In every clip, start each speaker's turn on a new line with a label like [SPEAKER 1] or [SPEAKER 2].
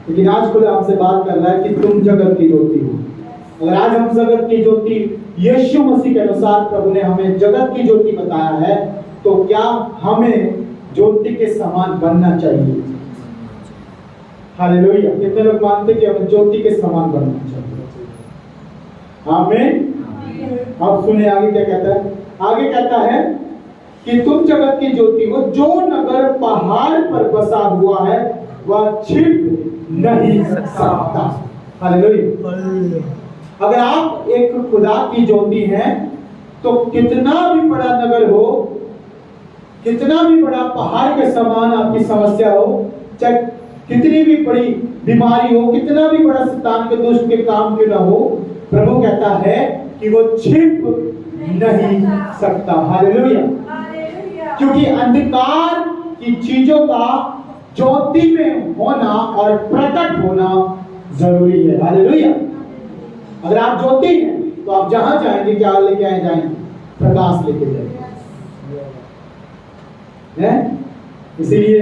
[SPEAKER 1] लेकिन आज खुदा हमसे बात कर रहा है कि तुम जगत की ज्योति हो। अगर आज हम जगत की ज्योति यीशु मसीह के अनुसार प्रभु ने हमें जगत की ज्योति बताया है, तो क्या हमें ज्योति के समान बनना चाहिए? हालेलुया। कितने लोग मानते हैं कि हमें ज्योति के समान बनना चाहिए? आमीन। अब सुने आगे क्या कहता है। आगे कहता है कि तुम जगत की ज्योति हो। जो नगर पहाड़ पर बसा हुआ है वह छिप नहीं सकता। हालेलुया। अगर आप एक खुदा की ज्योति हैं तो कितना भी बड़ा नगर हो, कितना भी बड़ा पहाड़ के समान आपकी समस्या हो, चाहे कितनी भी बड़ी बीमारी हो, कितना भी बड़ा शैतान के दुष्ट के काम क्यों ना हो, प्रभु कहता है कि वो छिप नहीं सकता। हालेलुया। क्योंकि अंधकार की चीजों का ज्योति में होना और प्रकट होना जरूरी है। हालेलुया। अगर आप ज्योति हैं तो आप जहां जाएंगे क्या लेके आए जाएंगे? प्रकाश लेके जाएंगे। इसीलिए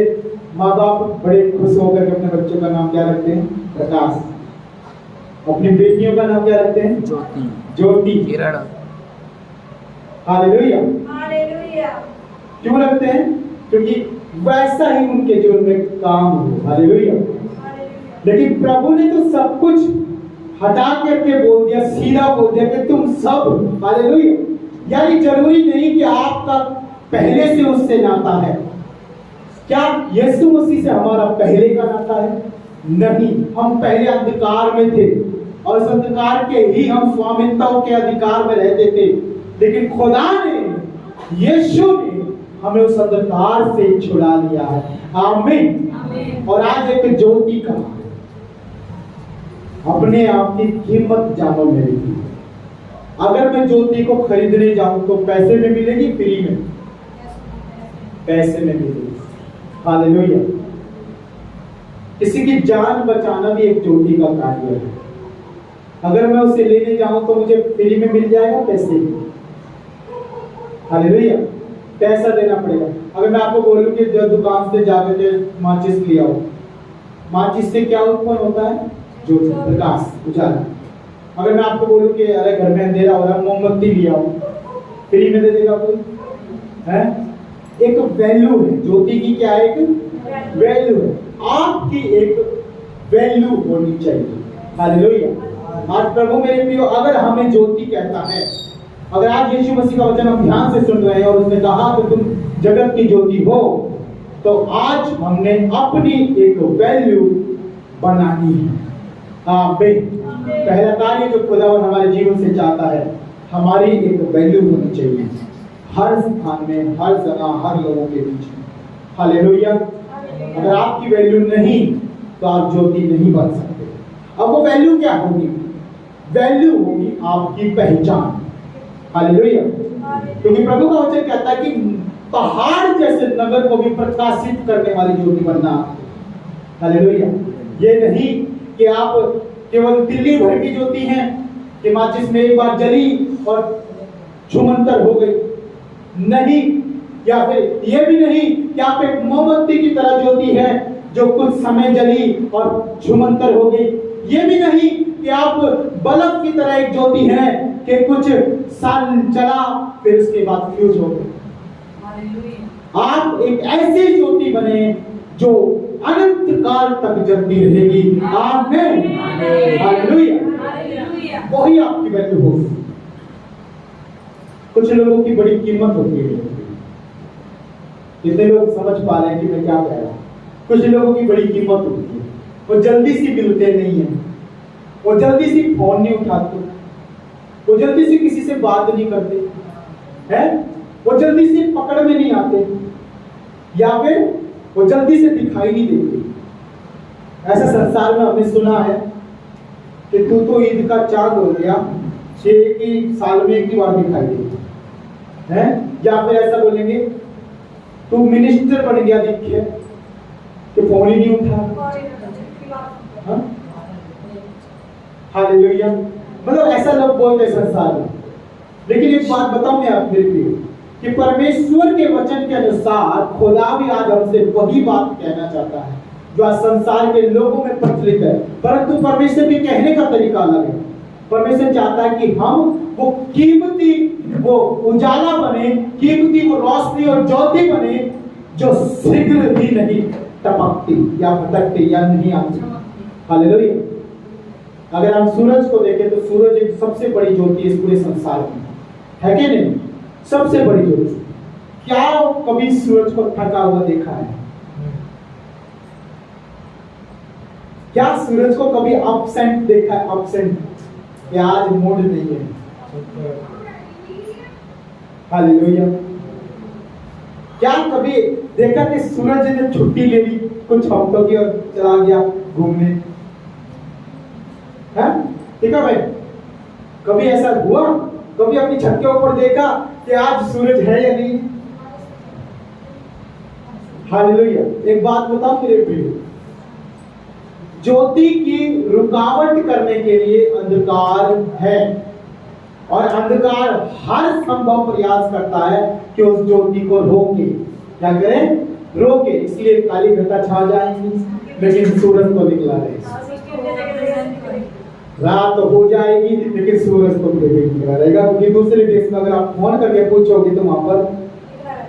[SPEAKER 1] माँ बाप बड़े खुश होकर के अपने बच्चों का नाम क्या रखते हैं? प्रकाश। अपनी बेटियों का नाम क्या रखते हैं? ज्योति। ज्योति, किरण। हालेलुया। हालेलुया। क्यों रखते हैं? क्योंकि वैसा ही उनके जीवन में काम हो। हालेलुया। लेकिन प्रभु ने तो सब कुछ हटा करके बोल दिया, सीधा बोल दिया कि तुम सब। हालेलुया। यानी जरूरी नहीं कि आपका पहले से उससे नाता है। क्या यीशु मसीह से हमारा पहले का नाता है? नहीं। हम पहले अंधकार में थे और इस अंधकार के ही हम स्वामित्व के अधिकार में रहते थे, लेकिन खुदा ने, यीशु ने हमें उस अंधकार से छुड़ा लिया है। आमीन। और आज एक ज्योति का अपने आप की कीमत जानो मेरी। अगर मैं ज्योति को खरीदने जाऊं तो पैसे में मिलेगी? फ्री में? पैसे में मिलेगी। हालेलुया। किसी की जान बचाना भी एक ज्योति का कार्य है। अगर मैं उसे लेने जाऊं तो मुझे फ्री में मिल जाएगा? पैसे में? हालेलुया। पैसा देना पड़ेगा। अगर मैं आपको बोलूं कि जो दुकान से जाकर के माचिस ले आओ, माचिस से क्या उत्पन्न होता है? ज्योति, प्रकाश, उजाला। अगर मैं आपको बोलूं कि अरे घर में अंधेरा हो रहा है, मोमबत्ती ले आओ, फ्री में दे देगा कोई? है? एक वैल्यू है ज्योति की। क्या है? एक वैल्यू है। आपकी एक वैल्यू होनी चाहिए। हालेलुया। आज प्रभु मेरे प्रियो, अगर हमें ज्योति कहता है, अगर आज यीशु मसीह का वचन हम ध्यान से सुन रहे हैं और उसने कहा कि तुम जगत की ज्योति हो, तो आज हमने अपनी एक वैल्यू बनानी है। पहला कार्य जो खुदावन हमारे जीवन से चाहता है, हमारी एक वैल्यू होनी चाहिए हर स्थान में, हर जगह, हर लोगों के बीच में। हालेलुया। अगर आपकी वैल्यू नहीं तो आप ज्योति नहीं बन सकते। अब वो वैल्यू क्या होगी? वैल्यू होगी आपकी पहचान। हालेलुया। क्योंकि प्रभु का वचन कहता है कि पहाड़ जैसे नगर को भी प्रकाशित करने वाली ज्योति बनना। हालेलुया। ये नहीं कि आप केवल दिल्ली भर की ज्योति हैं कि माचिस में एक बार जली और छुमंतर हो गई, नहीं। या फिर ये भी नहीं कि आप एक मोमबत्ती की तरह ज्योति है जो कुछ समय जली और छुमंतर हो गई। ये भी नहीं कि आप बल्ब की तरह एक ज्योति है कि कुछ साल चला फिर उसके बाद फ्यूज हो गई। आप एक ऐसी ज्योति बने जो अनंत काल तक जलती रहेगी। आमीन। हालेलुया। वही आपकी वैल्यू होगी। कुछ लोगों की बड़ी कीमत होती है। कितने लोग समझ पा रहे हैं कि मैं क्या कह रहा हूं? कुछ लोगों की बड़ी कीमत होती है। वो जल्दी से मिलते नहीं है, वो जल्दी से फोन नहीं उठाते, वो जल्दी से किसी से बात नहीं करते हैं, वो जल्दी से पकड़ में नहीं आते, या फिर वो जल्दी से दिखाई नहीं देते। ऐसा संसार में हमने सुना है कि तू तो ईद का चांद हो गया, 6 साल में एक ही बार दिखाई देती है। या फिर ऐसा बोलेंगे तू मिनिस्टर बन गया, दिखे कि फोन ही नहीं उठा। हालेलुया। मतलब ऐसा लोग बोलते हैं संसार में। लेकिन एक बात बताऊं मैं आपके लिए कि परमेश्वर के वचन के अनुसार खुदा भी आज हमसे वही बात कहना चाहता है जो आज संसार के लोगों में प्रचलित है, परंतु परमेश्वर के कहने का तरीका अलग है। परमेश्वर चाहता है कि हम वो कीमती, वो उजाला बने, कीमती वो रोशनी और ज्योति बने जो शीघ्र भी नहीं टपकती या भटकती या नहीं आती। हालेलुया। अगर हम सूरज को देखें तो सूरज एक सबसे बड़ी ज्योति इस पूरे संसार में है कि नहीं? सबसे बड़ी ज्योति। क्या कभी सूरज को थका हुआ देखा है? क्या सूरज को कभी अपसेंट देखा है? अपसेंट, या आज मूड नहीं है। हालेलुया। क्या कभी देखा कि सूरज ने छुट्टी ले ली कुछ हफ्तों की और चला गया घूमने? है ठीक है भाई? कभी ऐसा हुआ? कभी अपनी छत के ऊपर देखा कि आज सूरज है या नहीं? हालेलुया। एक बात बताओ मेरे प्रिय, ज्योति की रुकावट करने के लिए अंधकार है, और अंधकार हर संभव प्रयास करता है कि उस ज्योति को रोके। क्या करें? रोके। इसलिए काली घटा छा जाएंगी लेकिन सूरज तो निकला रहेगा, रात हो जाएगी लेकिन सूरज तो निकला रहेगा। क्योंकि दूसरे देश में अगर आप फोन करके पूछोगे तो वहां पर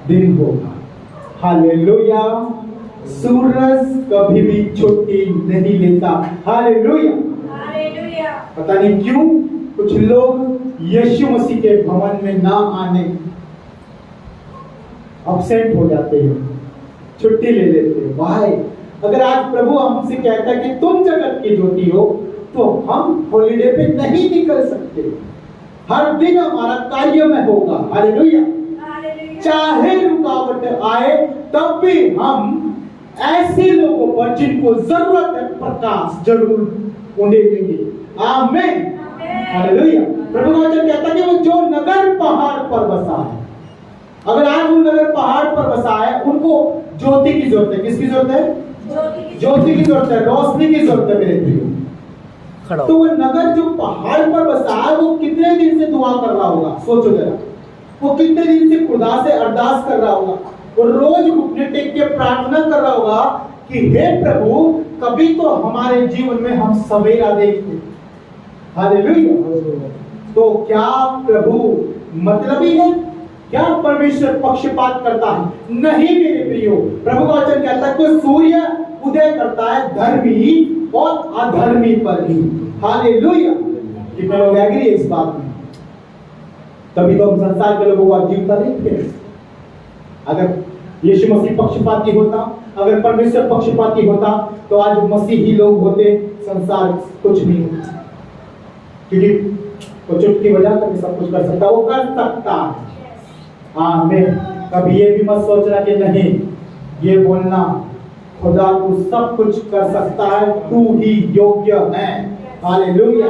[SPEAKER 1] दिन होगा। हालेलुया। सूरज कभी भी छुट्टी नहीं लेता। हालेलुया। पता नहीं क्यों कुछ लोग यीशु मसीह के भवन में ना आने अपसेंट हो जाते हैं, छुट्टी ले लेते हैं। भाई अगर आज प्रभु हमसे कहता है कि तुम जगत की ज्योति हो, तो हम हॉलिडे पे नहीं निकल सकते। हर दिन हमारा कार्य में होगा। हालेलुया। चाहे रुकावट आए तब भी हम ऐसे लोगों पर जिनको जरूरत है प्रकाश जरूर उन्हें देंगे। आमीन। हालेलुया। प्रभु का वचन कहता है कि वो जो नगर पहाड़ पर बसा है, अगर आज वो नगर पहाड़ पर बसा है, उनको ज्योति की जरूरत है। किसकी जरूरत है? ज्योति की जरूरत है, रोशनी की जरूरत है मेरे प्रियो। तो वो नगर जो पहाड़ पर बसा है, वो कितने दिन से दुआ कर रहा होगा? सोचो जरा, वो कितने दिन से खुदा से अरदास कर रहा होगा, वो रोज घुटने टेक के प्रार्थना कर रहा होगा कि हे प्रभु कभी तो हमारे जीवन में हम सवेरा देखें। हालेलुया। तो क्या प्रभु मतलबी है? क्या परमेश्वर पक्षपात करता है? नहीं मेरे प्रियो। प्रभु का वचन कहता है कि सूर्य उदय करता है धर्मी और अधर्मी पर ही। हालेलुया। कितने लोग एग्री है इस बात में? तभी तो हम संसार के लोगों को जीवता नहीं थे। अगर यीशु मसीह पक्षपाती होता, अगर परमेश्वर पक्षपाती होता, तो आज मसीही लोग होते, संसार कुछ नहीं होता। क्योंकि वो चुटकी बजा कर सब कुछ कर सकता, वो कर सकता है। आमीन। कभी ये भी मत सोचना कि नहीं, ये बोलना खुदा तू सब कुछ कर सकता है, तू ही योग्य है। हालेलुया।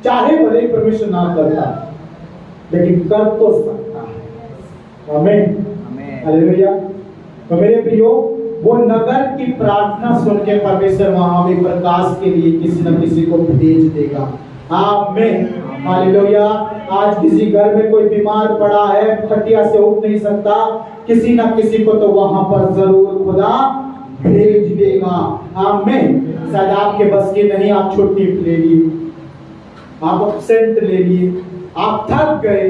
[SPEAKER 1] चाहे भले परमेश्वर ना करता, लेकिन कर तो सकता है। आमीन। हालेलुया। तो मेरे प्रियो, वो नगर की प्रार्थना सुन के परमेश्वर वहां भी प्रकाश के लिए किसी न किसी को भेज देगा। आमीन। हालेलुया। आज किसी घर में कोई बीमार पड़ा है, खटिया से उठ नहीं सकता, किसी न किसी को तो वहां पर जरूर खुदा भेज देगा। आमीन। शायद आपके बस की नहीं, आप छुट्टी ले लिए, आप एब्सेंट ले लिए, आप थक गए,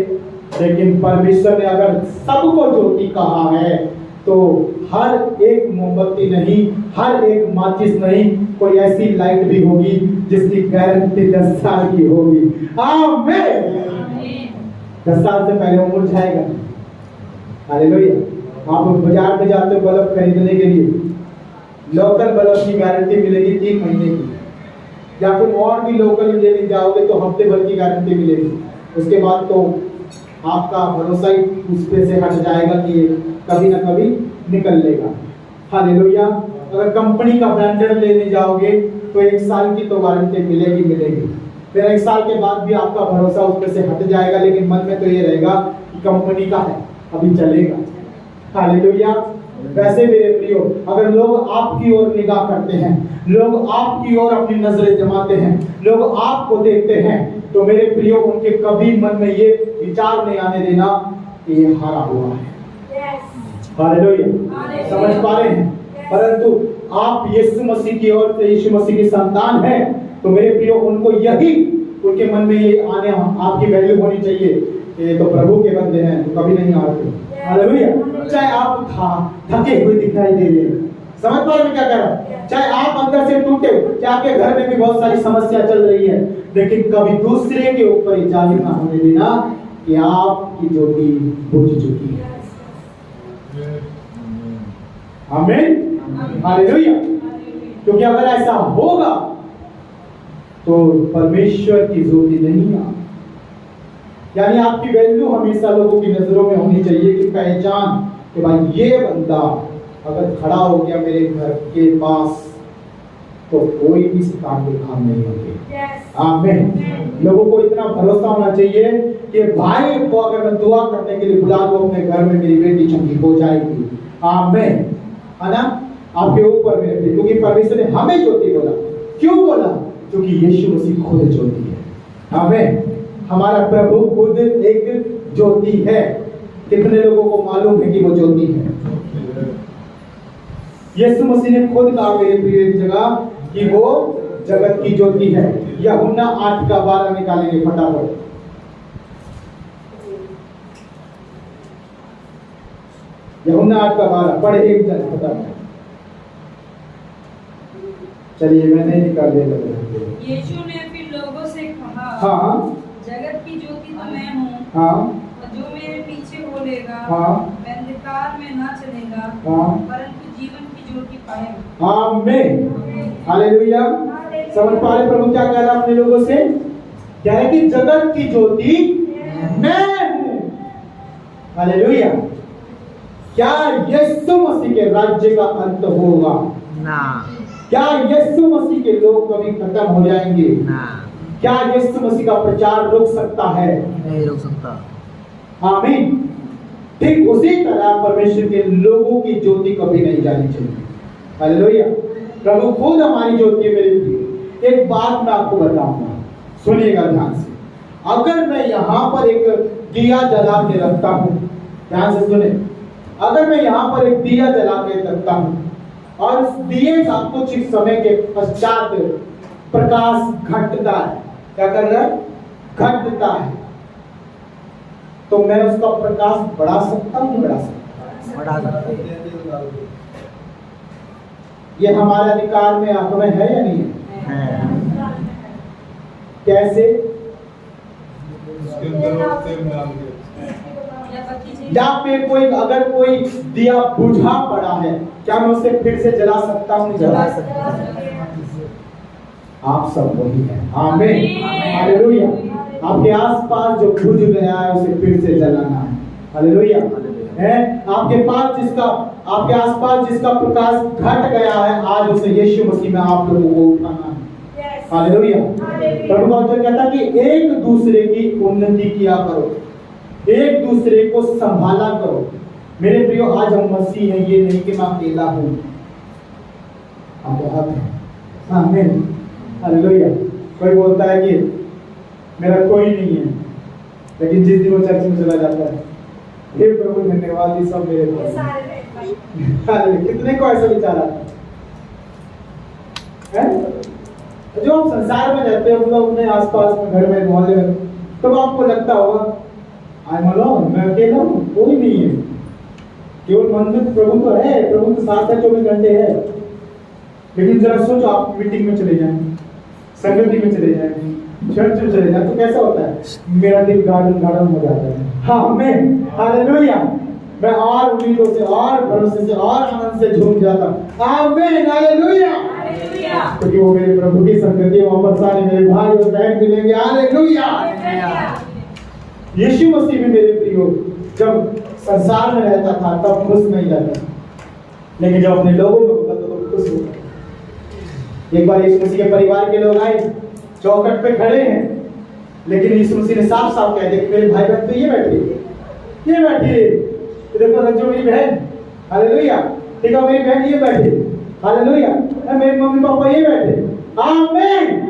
[SPEAKER 1] लेकिन परमेश्वर ने अगर सबको ज्योति कहा है तो हर एक मोमबत्ती नहीं, हर एक माचिस नहीं, कोई ऐसी लाइट भी होगी जिसकी गारंटी 10 साल की होगी। आमीन। 10 साल से पहले वो मुरझाएगा। हालेलुया। आप बाजार में जाते हो बल्ब खरीदने के लिए, लोकल बल्ब की गारंटी मिलेगी 3 महीने की, या फिर और भी लोकल लेने जाओगे तो हफ्ते भर की गारंटी मिलेगी। उसके बाद तो आपका भरोसा ही उस पे से हट जाएगा कि कभी ना कभी निकल लेगा। हालेलुया। अगर कंपनी का ब्रांडेड लेने जाओगे तो 1 साल की तो वारंटी मिलेगी। फिर 1 साल के बाद भी आपका भरोसा उस पे से हट जाएगा, लेकिन मन में तो ये रहेगा कि कंपनी का है, अभी चलेगा। हालेलुया। वैसे मेरे प्रियो, अगर लोग आपकी ओर निगाह करते हैं, लोग आपकी ओर अपनी नजरें जमाते हैं, लोग आपको देखते हैं, तो मेरे प्रियो उनके कभी मन में ये विचार नहीं आने देना कि ये हारा हुआ है। हालेलुया। समझ पा रहे हैं? परंतु आप यीशु मसीह की ओर से यीशु मसीह की संतान हैं, तो मेरे प्रियो उनको यही उनके मन में ये आने आपकी वैल्यू होनी चाहिए, ये तो प्रभु के बंदे हैं, तो कभी नहीं हारते। हालेलुया। चाहे आप थके हुए दिखाई दे रहे, समझ पा रहे मैं क्या कह रहा हूं, चाहे आप अंदर से टूटे, चाहे आपके घर में भी बहुत सारी समस्या चल रही है, लेकिन कभी दूसरे के ऊपर ये जाहिर ना होने देना कि आपकी ज्योति बुझ चुकी है। आमीन, हालेलुया। क्योंकि अगर ऐसा होगा तो परमेश्वर की ज्योति नहीं आ, यानी आपकी वैल्यू हमेशा लोगों की नजरों में होनी चाहिए कि पहचान कि भाई ये बंदा अगर खड़ा हो गया मेरे घर के पास तो कोई भी शैतान के काम नहीं होंगे। आमीन। लोगों को इतना भरोसा होना चाहिए कि भाई को अगर मैं दुआ करने के लिए बुला दूं अपने घर में, मेरी बेटी चंगी हो जाएगी। आमीन, है ना। आपके ऊपर मेरे, क्योंकि परमेश्वर ने हमें ज्योति बोला। क्यों बोला? क्योंकि यीशु मसीह खुद ज्योति है। आमीन। हमारा प्रभु खुद एक ज्योति है। कितने लोगों को मालूम है कि वो ज्योति है? यीशु मसीह ने खुद कहा मेरे प्रिय एक जगह कि वो जगत की ज्योति है। यूहन्ना 8:12 निकालेंगे फटाफट। यूहन्ना 8:12 पढ़े एक जन फटाफट। चलिए मैं नहीं निकाल दे रहा।
[SPEAKER 2] यीशु ने फिर लोगों से कहा,
[SPEAKER 1] हाँ,
[SPEAKER 2] जगत की ज्योति तो मैं हूँ।
[SPEAKER 1] हाँ,
[SPEAKER 2] और जो मेरे पीछे बोलेगा,
[SPEAKER 1] हाँ,
[SPEAKER 2] वह अंधकार में ना चलेगा,
[SPEAKER 1] हाँ,
[SPEAKER 2] परंतु जीवन की ज्योति पाएगा।
[SPEAKER 1] आमीन, हालेलुया। समझ पा रहे प्रभु क्या कह रहा है अपने लोगों से? क्या है कि जगत की ज्योति मैं हूँ। हालेलुया। क्या यीशु मसीह के राज्य का अंत होगा?
[SPEAKER 3] ना।
[SPEAKER 1] क्या यीशु मसीह के लोग कभी खत्म हो जाएंगे?
[SPEAKER 3] ना।
[SPEAKER 1] क्या यीशु मसीह का प्रचार रुक सकता है?
[SPEAKER 3] नहीं रुक सकता।
[SPEAKER 1] आमीन। ठीक उसी तरह परमेश्वर के लोगों की ज्योति कभी नहीं जानी चाहिए। हालेलुया। प्रभु खुद हमारी ज्योति है। मेरे प्रिय एक बात मैं आपको बताऊंगा, सुनिएगा ध्यान से। अगर मैं यहाँ पर एक दिया जला के रखता हूँ, ध्यान से सुने, अगर मैं यहाँ पर एक दिया जला के रखता हूँ और इस दिए का कुछ समय के पश्चात प्रकाश घटता है, क्या कर रहा है? घटता है, तो मैं उसका प्रकाश बढ़ा सकता हूँ? नहीं बढ़ा सकता?
[SPEAKER 3] बढ़ा सकते।
[SPEAKER 1] ये हमारे अधिकार में, आप में है या नहीं है? कैसे? या फिर कोई अगर कोई दिया बुझा पड़ा है, क्या मैं उसे फिर से जला सकता हूँ? नहीं जला सकता। आप सब वही है। आमीन, हालेलुया। आपके आसपास जो बुझ गया है उसे फिर से जलाना है। हालेलुया। है आपके पास जिसका, आपके आसपास जिसका प्रकाश घट गया है, आज उसे यीशु मसीह में आप लोगों को उठाना है। हालेलुया। प्रभु वचन कहता है कि एक दूसरे की उन्नति किया करो, एक दूसरे को संभाला करो। मेरे प्रियो, आज हम मसीह हैं, ये नहीं कि मैं अकेला हूँ, हम बहुत हैं। आमीन, हालेलुया। कोई बोलता है कि मेरा कोई नहीं है, लेकिन जिस दिन वो चर्च में चला जाता है, हे प्रभु धन्यवाद, ये सब मेरे कितने को ऐसा विचार आता है? जो हम संसार में रहते हैं, मतलब अपने आसपास में, घर में, मोहल्ले में, तो आपको लगता होगा आई एम अलोन, मैं अकेला हूँ, कोई नहीं है। केवल मन में प्रभु तो है, प्रभु तो साथ है, 24 घंटे है। लेकिन जरा सोचो, आप मीटिंग में चले जाएं, संगति में चले जाएं, चर्च में चले जाएं, तो कैसा होता है? मेरा दिल गार्डन गार्डन हो जाता है। हाँ, आमीन, हालेलुया। मैं और उम्मीदों से और भरोसे से और आनंद से झूम जाता हूँ। आमीन, हालेलुया। क्योंकि वो मेरे प्रभु की संगति है, वहाँ पर सारे मेरे भाई और बहन मिलेंगे। हालेलुया। यीशु मसीह भी मेरे प्रियो जब संसार में रहता था तब खुश नहीं रहता, लेकिन जब अपने लोगों को होता तो खुश होता। एक बार यीशु मसीह के परिवार के लोग आए, चौखट पे खड़े हैं, लेकिन यीशु मसीह ने साफ साफ कह दिया कि मेरे भाई बहन तो ये बैठे, देखो रज्जो मेरी बहन, हालेलुया। ठीक है, मेरी बहन ये बैठे, हालेलुया। मेरे मम्मी पापा ये बैठे, आमीन।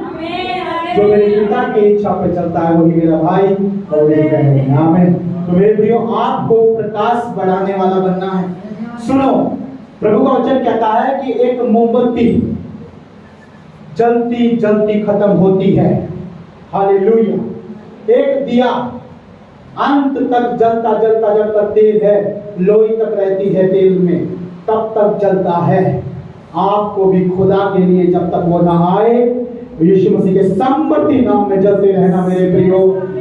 [SPEAKER 1] जो मेरे पिता की इच्छा पे चलता है वही मेरा भाई और मेरी बहन है। आमीन। तो मेरे प्रियो, आपको प्रकाश बढ़ाने वाला बनना है। सुनो, प्रभु का वचन कहता है कि एक मोमबत्ती जलती जलती खत्म होती है, हालेलुया। एक दिया अंत तक जलता जलता जब तक तेल है, लोई तक रहती है तेल में, तब तक जलता है। आपको भी खुदा के लिए जब तक वो ना आए, यीशु मसीह के सामर्थी नाम में जलते रहना मेरे प्रियो,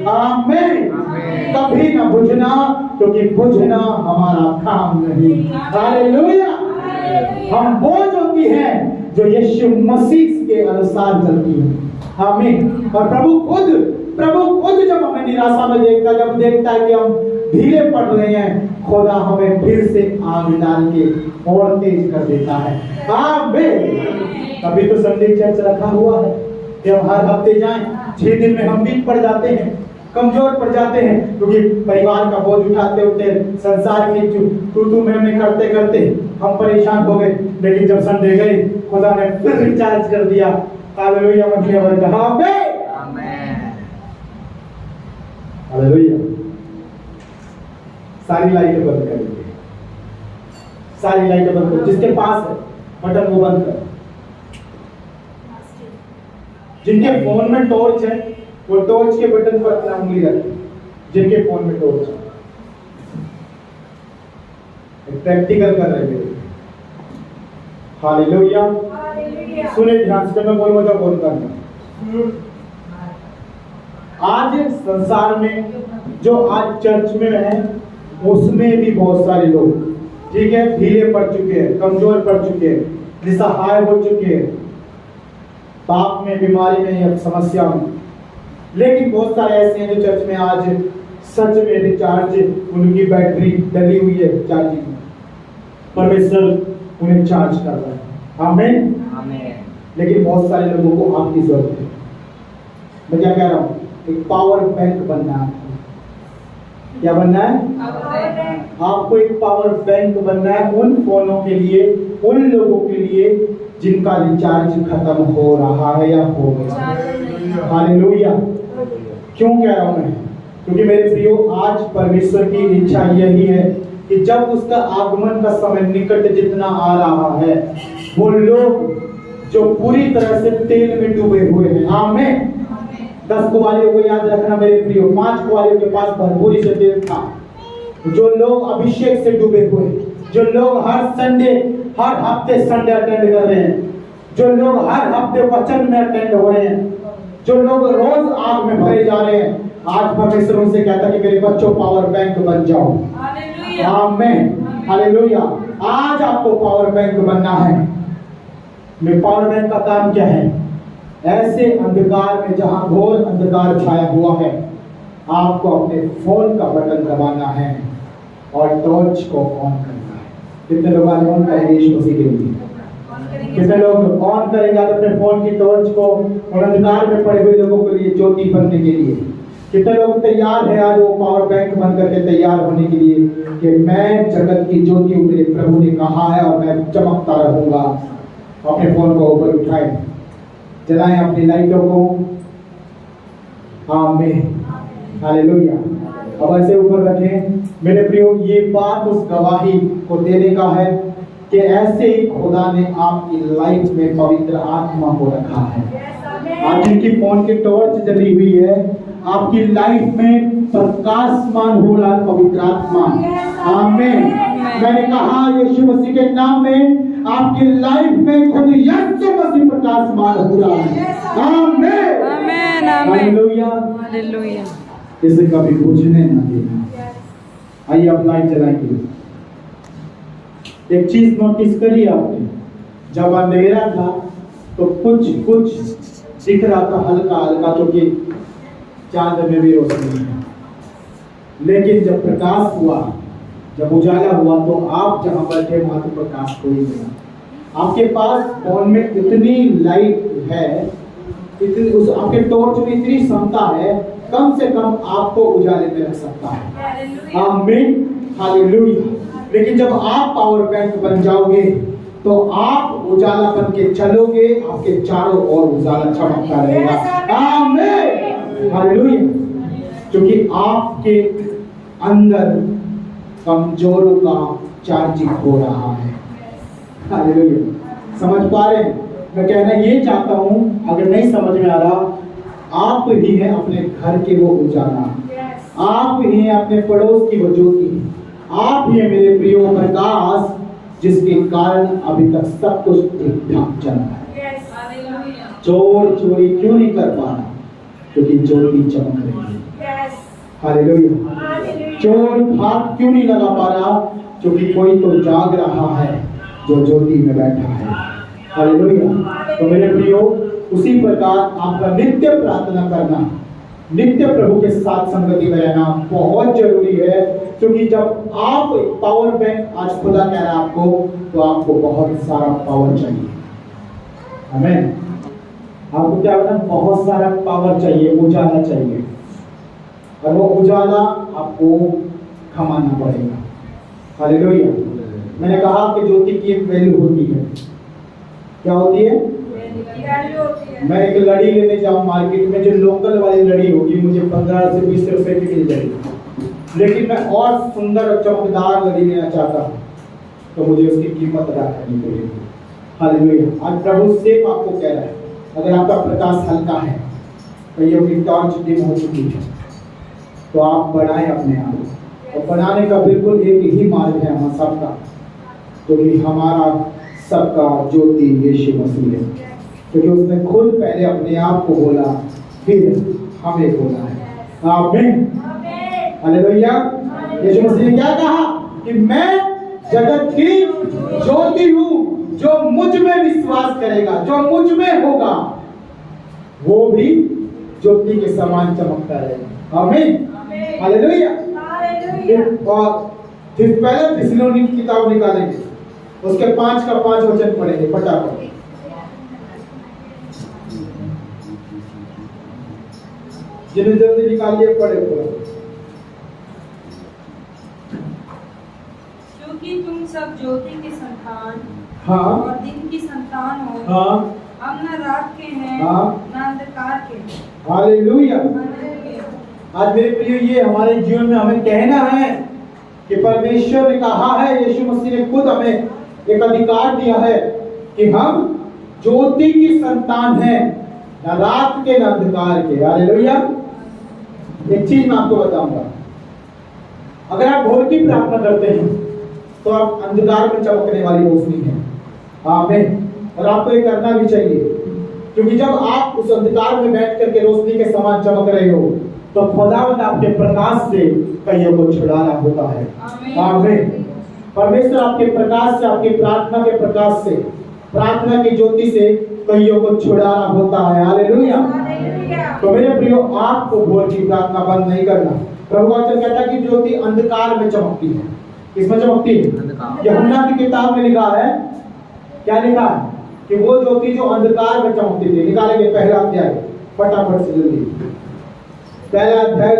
[SPEAKER 1] आमीन। कभी ना बुझना, क्योंकि बुझना हमारा काम नहीं, हालेलुया। हम वो ज्योति हैं जो यीशु मसीह के अनुसार जलती है, आमीन। और प्रभु खुद जब हमें निराशा में देखता, जब देखता है कि हम ढीले पड़ रहे हैं, खुदा हमें फिर से आग डाल के और तेज कर देता है, आमीन। तभी तो संडे चर्च रखा हुआ है कि हम हर हफ्ते जाएं। 6 दिन में हम वीक पड़ जाते हैं, कमजोर पड़ जाते हैं, क्योंकि परिवार का बोझ उठाते उठते, संसार की तू मैं करते करते हम परेशान हो गए। लेकिन जब संडे गए, खुदा ने फिर रिचार्ज कर दिया, हालेलुया। महीने भर कहा हालेलुया। सारी लाइटें बंद कर दीजिए, सारी लाइटें बंद कर, जिसके पास है बटन वो बंद कर। जिनके फोन में टॉर्च है वो टॉर्च के बटन पर अपना उंगली रखें, जिनके फोन में टॉर्च है। प्रैक्टिकल कर रहे हैं, हालेलुया। सुने ध्यान से, मैं बोलूंगा तो बोल करना। आज संसार में जो आज चर्च में है, उसमें भी बहुत सारे लोग, ठीक है, ढीले पड़ चुके हैं, कमजोर पड़ चुके हैं, निसहाय हो चुके हैं, पाप में, बीमारी में या समस्या में। लेकिन बहुत सारे ऐसे हैं जो चर्च में आज सच में रिचार्ज, उनकी बैटरी डली हुई है चार्जिंग में, परमेश्वर उन्हें चार्ज कर रहा है, आमीन। लेकिन बहुत सारे लोगों को आपकी जरूरत है। मैं क्या कह रहा हूँ, एक पावर बैंक बनना है। क्या बनना है? आपको एक पावर बैंक बनना है उन फोनों के लिए, उन लोगों के लिए जिनका रिचार्ज खत्म हो रहा है या हो गया, हालेलुया। क्यों कह रहा हूं मैं? क्योंकि मेरे प्रियो, आज परमेश्वर की इच्छा यही है कि जब उसका आगमन का समय निकट जितना आ रहा है, वो लोग जो पूरी तरह से तेल में डूबे हुए हैं, आमीन। 10 कुंवारियों को याद रखना मेरे प्रियो, 5 कुंवारियों के पास भरपूरी से तेल था। जो लोग अभिषेक से डूबे हुए, जो लोग हर संडे, हर हफ्ते संडे अटेंड कर रहे हैं, जो लोग हर हफ्ते वचन में अटेंड हो रहे हैं, जो लोग रोज आग में भरे जा रहे हैं, आज परमेश्वर उनसे कहता है कि मेरे बच्चों पावर बैंक बन जाओ, आमीन, हालेलुया। आज आपको पावर बैंक बनना है। मैं पावर बैंक का काम क्या है? ऐसे अंधकार में जहां घोर अंधकार छाया हुआ है, आपको अपने फोन का बटन दबाना है और टॉर्च को ऑन करना है। कितने लोग आज ऑन करेंगे यीशु मसीह के लिए? कितने लोग ऑन करेंगे आज अपने फोन की टॉर्च को और अंधकार में पड़े हुए लोगों के लिए ज्योति बनने के लिए? कितने लोग तैयार है आज वो पावर बैंक बन करके तैयार होने के लिए कि मैं जगत की ज्योति हूं, मेरे प्रभु ने कहा है और मैं चमकता रहूंगा? अपने फोन को ऊपर उठाएं, जलाएं अपनी लाइटों को, आमीन, हालेलुया। अब ऐसे ऊपर रखें मेरे प्रियो। ये बात उस गवाही को देने का है कि ऐसे ही खुदा ने आपकी लाइफ में पवित्र आत्मा को रखा है। आज जिनकी फोन की टॉर्च जली हुई है, आपकी लाइफ में प्रकाशमान हो रहा है पवित्र आत्मा, आमीन। मैंने कहा यीशु मसीह के नाम में आपकी लाइफ में खुद यीशु मसीह प्रकाशमान हो रहा है, आमीन,
[SPEAKER 2] आमीन,
[SPEAKER 1] हालेलुया,
[SPEAKER 2] हालेलुया।
[SPEAKER 1] इसे कभी बुझने ना देना। आइए अब लाइट जलाएंगे। एक चीज नोटिस करिए आपने, जब अंधेरा था तो कुछ कुछ दिख रहा था, हल्का हल्का, क्योंकि चांद में भी रोशनी है। लेकिन जब प्रकाश हुआ, जब उजाला हुआ, तो आप जहां बैठे वहां तो प्रकाश कोई नहीं। आपके पास फोन में इतनी लाइट है, इतनी उस आपके टॉर्च में इतनी क्षमता है, कम से कम आपको उजाले में रख सकता है, आमीन, हालेलुया। लेकिन जब आप पावर बैंक बन जाओगे तो आप उजाला बन के चलोगे, आपके चारों ओर उजाला चमकता रहेगा, आमीन, हालेलुया। क्योंकि आपके अंदर कमजोरों का चार्जिंग हो रहा है, हालेलुया। समझ पा रहे हैं? मैं कहना ये चाहता हूँ, अगर नहीं समझ में आ रहा, आप ही हैं अपने घर के वो उजाला, आप ही हैं अपने पड़ोस की वो ज्योति, आप ही हैं मेरे प्रियो प्रकाश, जिसके कारण अभी तक सब कुछ ठीक ठाक चल रहा है। चोर चोरी क्यों नहीं कर पा रहा? क्योंकि ज्योति चमक रही है। हालेलुया। चोर हाथ क्यों नहीं लगा पा रहा? क्योंकि कोई तो जाग रहा है जो ज्योति में बैठा है। हालेलुया। तो मेरे प्रियो, उसी प्रकार आपका नित्य प्रार्थना करना, नित्य प्रभु के साथ संगति में रहना बहुत जरूरी है, क्योंकि जब आप पावर बैंक, आज खुदा कह रहा है आपको, तो आपको बहुत सारा पावर चाहिए। आमीन। आपको क्या होना? बहुत सारा पावर चाहिए, उजाला चाहिए, और वो उजाला आपको कमाना पड़ेगा। हालेलुया। मैंने कहा कि ज्योति की एक वैल्यू होती है। क्या होती है? मैं एक लड़ी लेने जाऊं मार्केट में, जो लोकल वाली लड़ी होगी मुझे 15 से 20 रुपए की मिल जाएगी, लेकिन मैं और सुंदर और चमकदार लड़ी लेना चाहता हूं, तो मुझे उसकी कीमत अदा करनी पड़ेगी। हालेलुया। आज प्रभु सिर्फ आपको कह रहा है, अगर आपका प्रकाश हल्का है, कईयों की टॉर्च डिम हो चुकी है, तो आप बढ़ाएं अपने आप को। और बढ़ाने का बिल्कुल एक ही मार्ग है हम सबका, क्योंकि हमारा सबका ज्योति यीशु मसीह है, क्योंकि उसने खुद पहले अपने आप को बोला, फिर हमें बोला है। आमीन। हालेलुया। यीशु मसीह ने क्या कहा? कि मैं जगत की ज्योति हूँ, जो मुझ में विश्वास करेगा, जो मुझ में होगा, वो भी ज्योति के समान चमकता रहेगा। आमीन। हालेलुया। फिर पहले थिस्सलुनीकी की किताब निकालेंगे, उसके 5 का 5 वचन पढ़ेंगे फटाफट। जिन्हें जल्दी निकाल लिए पढ़े पूरा।
[SPEAKER 2] क्योंकि तुम सब ज्योति की संतान,
[SPEAKER 1] हाँ,
[SPEAKER 2] और दिन की संतान हो।
[SPEAKER 1] हाँ,
[SPEAKER 2] हम न रात के हैं,
[SPEAKER 1] हाँ,
[SPEAKER 2] न अंधकार के।
[SPEAKER 1] हालेलुया।
[SPEAKER 2] हालेलुया।
[SPEAKER 1] आज मेरे प्रिय, ये हमारे जीवन में हमें कहना है कि परमेश्वर ने कहा है, यीशु मसीह ने खुद हमें एक अधिकार दिया है कि हम ज्योति की संतान हैं, न रात के न अंधकार के। हालेलुया। एक चीज मैं आपको बताऊंगा, अगर आप भोर की प्रार्थना करते हैं तो आप अंधकार में चमकने वाली रोशनी है। आमीन। और आपको ये करना भी चाहिए, क्योंकि जब आप उस अंधकार में बैठ करके रोशनी के समान चमक रहे हो, तो खुदावंद आपके प्रकाश से कईयों को छुड़ा रहा होता है। आमीन। परमेश्वर आपके प्रकाश से, आपकी प्रार्थना के प्रकाश से, प्रार्थना की ज्योति से कईयों को छुड़ा रहा होता है। हालेलुया। तो मेरे प्रियो, आपको भोर की प्रार्थना बंद नहीं करना। प्रभु वचन कहता है कि ज्योति अंधकार में चमकती है। किसमें चमकती है? यूहन्ना की किताब में लिखा है, क्या लिखा है? कि वो ज्योति जो अंधकार में चमकती थी। निकालेंगे पहला अध्याय फटाफट से जल्दी। पहला अध्याय